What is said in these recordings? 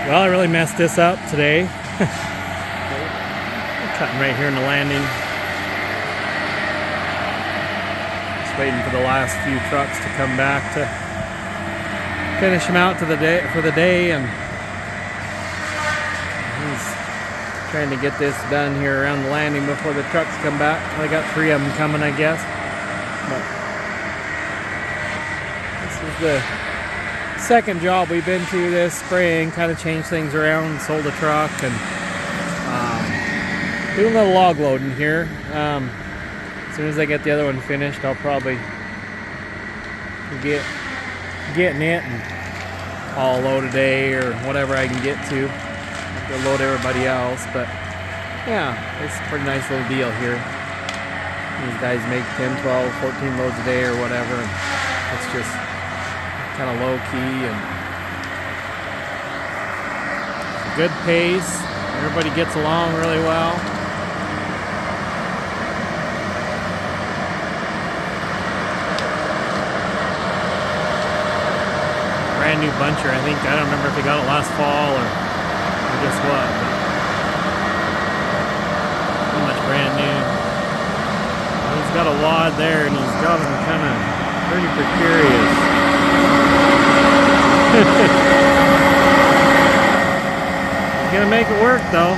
Well, I really messed this up today. Cutting right here in the landing. Just waiting for the last few trucks to come back to finish them out for the day, and he's trying to get this done here around the landing before the trucks come back. I got 3 of them coming, I guess. But this is the second job we've been to this spring. Kind of changed things around, sold a truck, and doing a little log loading here. As soon as I get the other one finished, I'll probably getting it and haul a load a day or whatever I can get to load everybody else. But yeah, it's a pretty nice little deal here. These guys make 10, 12, 14 loads a day or whatever. It's just kind of low key and good pace. Everybody gets along really well. Brand new buncher, I think. I don't remember if they got it last fall or just what, but pretty much brand new. He's got a wad there and he's got them kind of pretty precarious. He's gonna make it work though.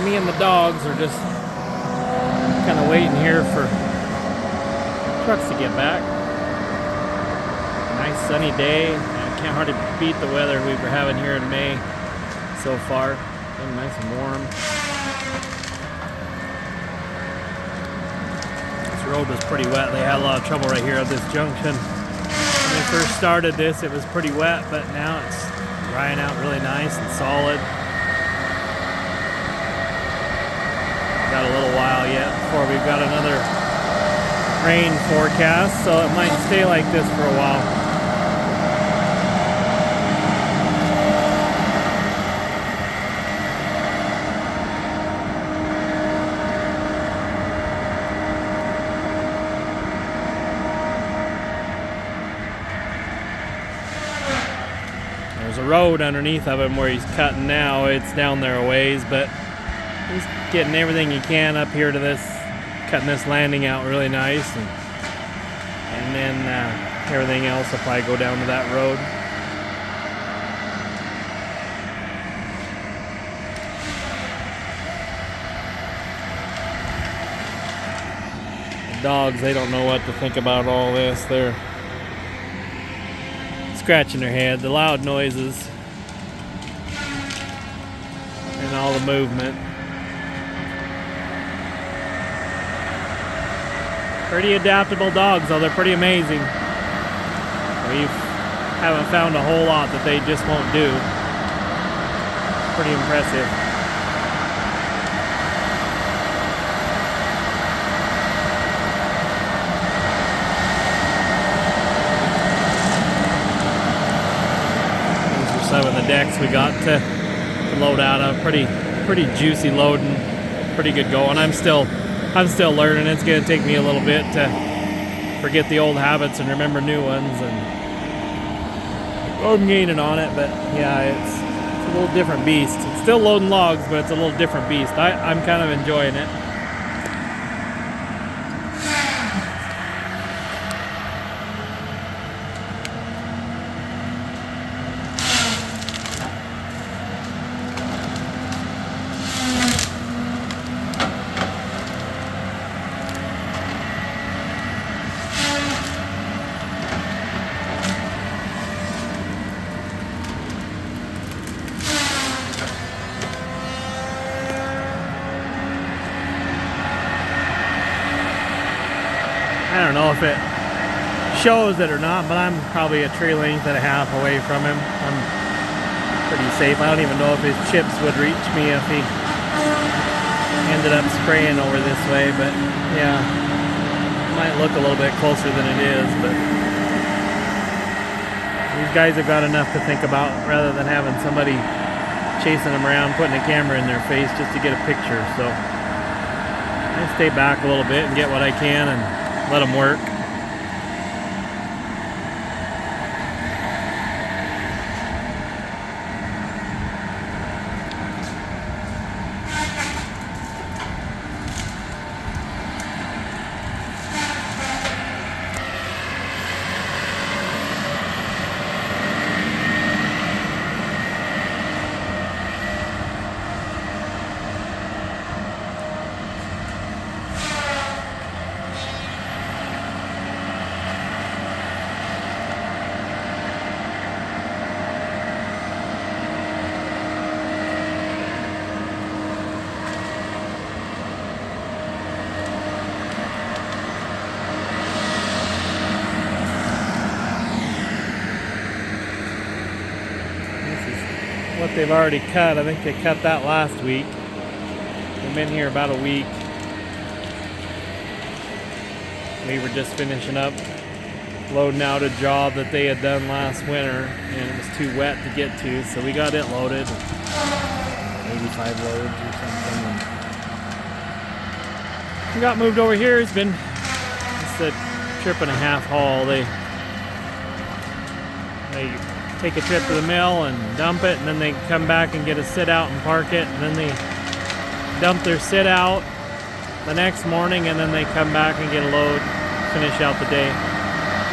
Me and the dogs are just kind of waiting here for trucks to get back. Nice sunny day. I can't hardly beat the weather we were having here in May so far. Been nice and warm. This road was pretty wet. They had a lot of trouble right here at this junction. When they first started this, it was pretty wet, but now it's drying out really nice and solid. Got a little while yet before we've got another rain forecast, so it might stay like this for a while. There's a road underneath of him where he's cutting now. It's down there a ways, but he's getting everything he can up here to this, cutting this landing out really nice, and then everything else will probably go down to that road. The dogs, they don't know what to think about all this. They're scratching their head, the loud noises, and all the movement. Pretty adaptable dogs, though. They're pretty amazing. We haven't found a whole lot that they just won't do. Pretty impressive. These are some of the decks we got to load out of. Pretty juicy loading. Pretty good going. I'm still learning. It's going to take me a little bit to forget the old habits and remember new ones, and I'm gaining on it. But yeah, it's a little different beast. It's still loading logs, but it's a little different beast. I'm kind of enjoying it. I don't know if it shows it or not, but I'm probably a tree length and a half away from him. I'm pretty safe. I don't even know if his chips would reach me if he ended up spraying over this way, but yeah, it might look a little bit closer than it is, but these guys have got enough to think about rather than having somebody chasing them around, putting a camera in their face just to get a picture. So I stay back a little bit and get what I can and let them work. What they've already cut. I think they cut that last week. They've been here about a week. We were just finishing up loading out a job that they had done last winter, and it was too wet to get to, so we got it loaded. 85 loads or something. We got moved over here. It's been just a trip and a half haul. They take a trip to the mill and dump it, and then they come back and get a sit out and park it, and then they dump their sit out the next morning, and then they come back and get a load, finish out the day.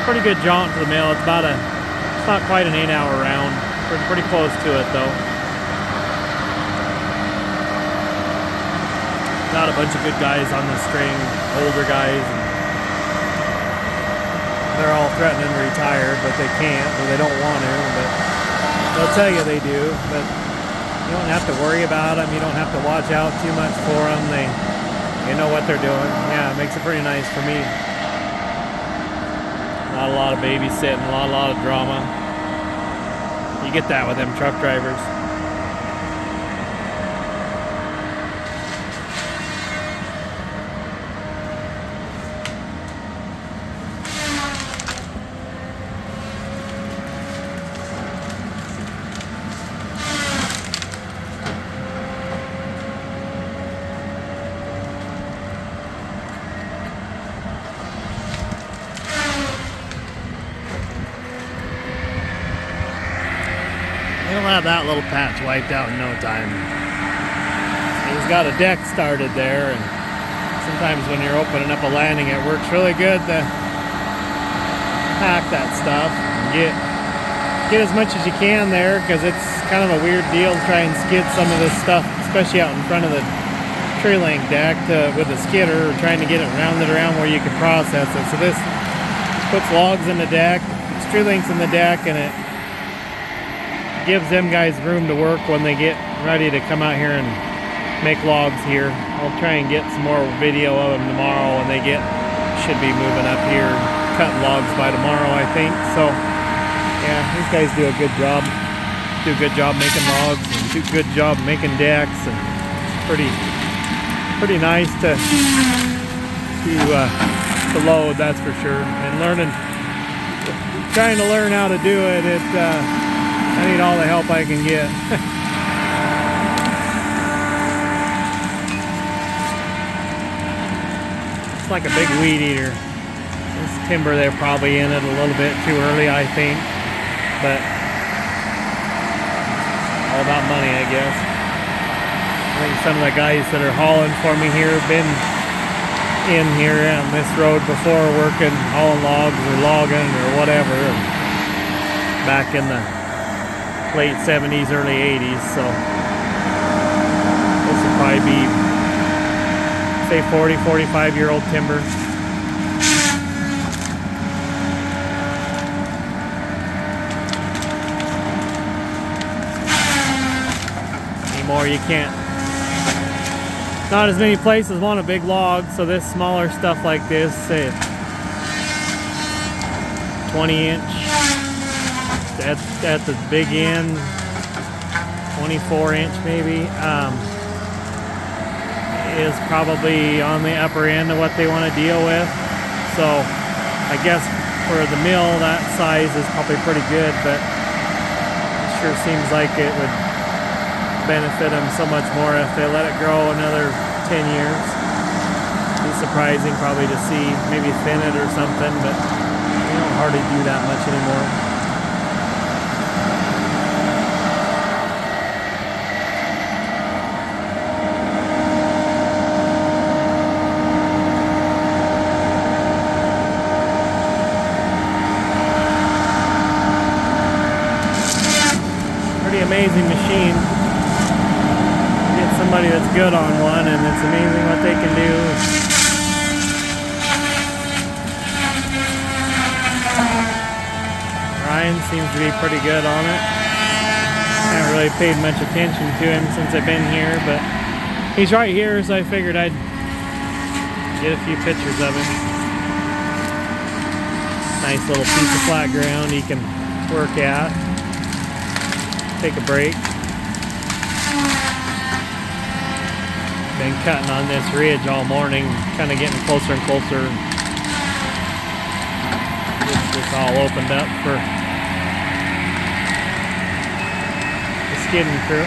Pretty good jaunt to the mill. It's not quite an 8-hour round. We're pretty close to it though. Got a bunch of good guys on the string, older guys. They're all threatening to retire, but they can't, or they don't want to, but they'll tell you they do. But you don't have to worry about them. You don't have to watch out too much for them. They know what they're doing. Yeah, it makes it pretty nice for me. Not a lot of babysitting, a lot of drama. You get that with them truck drivers. He'll have that little patch wiped out in no time. He's got a deck started there, and sometimes when you're opening up a landing, it works really good to pack that stuff and get as much as you can there, because it's kind of a weird deal to try and skid some of this stuff, especially out in front of the tree link deck with a skidder, trying to get it rounded around where you can process it. So this puts logs in the deck, puts tree links in the deck, and it gives them guys room to work when they get ready to come out here and make logs here. I'll try and get some more video of them tomorrow when they should be moving up here, cutting logs by tomorrow, I think. So yeah, these guys do a good job. Do a good job making logs and do a good job making decks, and it's pretty nice to load, that's for sure. And trying to learn how to do it, I need all the help I can get. It's like a big weed eater. This timber, they're probably in it a little bit too early, I think. But all about money, I guess. I think some of the guys that are hauling for me here have been in here on this road before, working, hauling logs or logging or whatever, back in the late 70s, early 80s, so this will probably be, say, 40, 45-year-old timber. Anymore, you can't. Not as many places want a big log, so this smaller stuff like this, say 20-inch. At the big end, 24-inch maybe. is probably on the upper end of what they want to deal with. So I guess for the mill, that size is probably pretty good, but it sure seems like it would benefit them so much more if they let it grow another 10 years. It's surprising probably to see maybe thin it or something, but they don't hardly do that much anymore. Pretty amazing machine. Get somebody that's good on one, and it's amazing what they can do. Ryan seems to be pretty good on it. Haven't really paid much attention to him since I've been here, but he's right here, so I figured I'd get a few pictures of him. Nice little piece of flat ground he can work at. Take a break. Been cutting on this ridge all morning, kind of getting closer and closer. Get this all opened up for the skidding crew.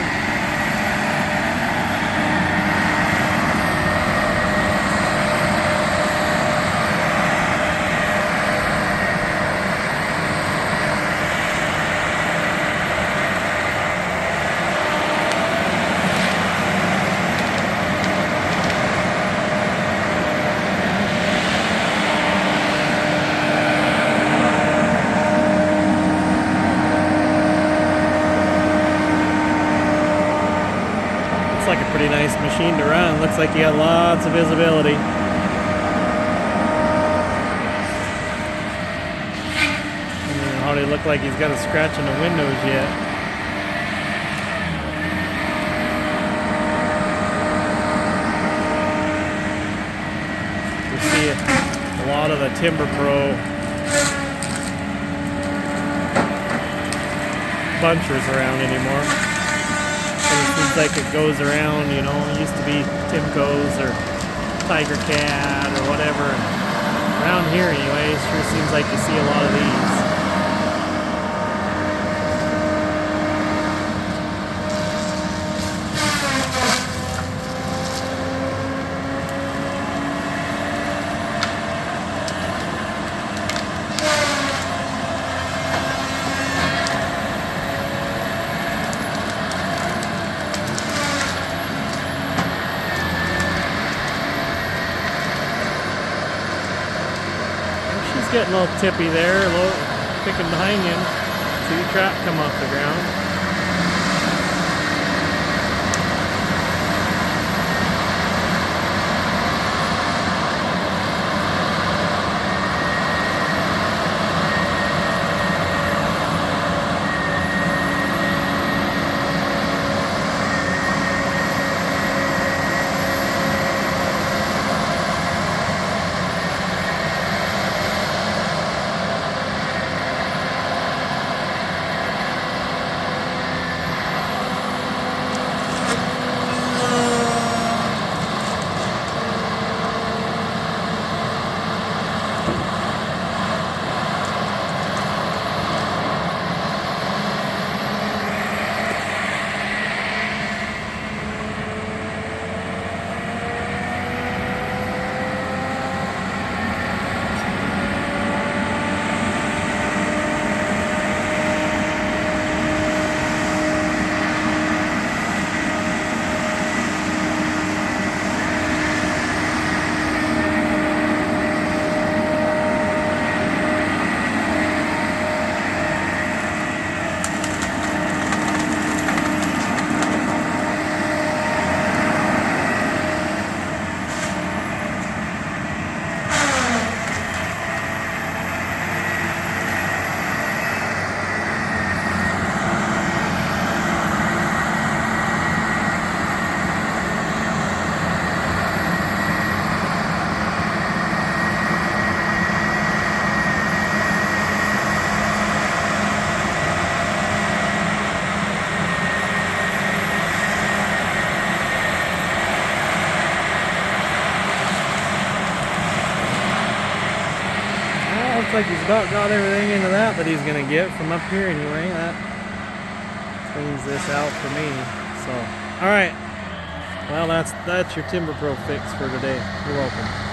Looks like a pretty nice machine to run. Looks like you got lots of visibility. Doesn't hardly look like he's got a scratch in the windows yet. You see a lot of the Timber Pro bunchers around anymore. It seems like it goes around, you know, it used to be Timco's or Tiger Cat or whatever. Around here anyway, it sure seems like you see a lot of these. Getting a little tippy there, a little picking behind him. See the trap come off the ground. looks like he's about got everything into that he's gonna get from up here anyway. That cleans this out for me. So, all right. Well, that's your Timber Pro fix for today. You're welcome.